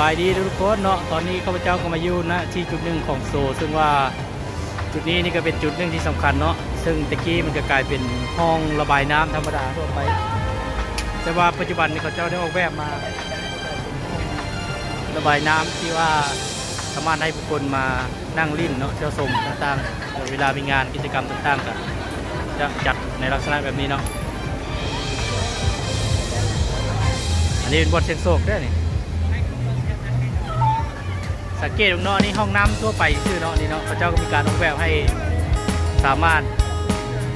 ายดีทุกคนเนาะตอนนี้ข้าพเจ้าก็มาอยู่ณที่จุดหนึ่งของโซซึ่งว่าจุดนี้นี่ก็เป็นจุดหนึ่งที่สำคัญเนาะซึ่งตะกี้มันก็กลายเป็นห้องระบายน้ำธรรมดาทั่วไปแต่ว่าปัจจุบันนี้เขาเจ้าได้ออกแบบมาระบายน้ำที่ว่าสามารถให้บุคคลมานั่งลิ้นเนาะเที่ยวชมต่างๆเวลามีงานกิจกรรมต่างๆก็จะจัดในลักษณะแบบนี้เนาะอันนี้เป็นบทเสียงโศกด้วยนี่สังเกตตรงนอกนี่ห้องน้ำทั่วไปชื่อเนาะนี่เนาะพระเจ้าก็มีการออกแบบให้สามารถ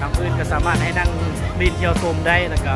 ทางพื้นก็สามารถให้นั่งรินเที่ยวชมได้แล้วก็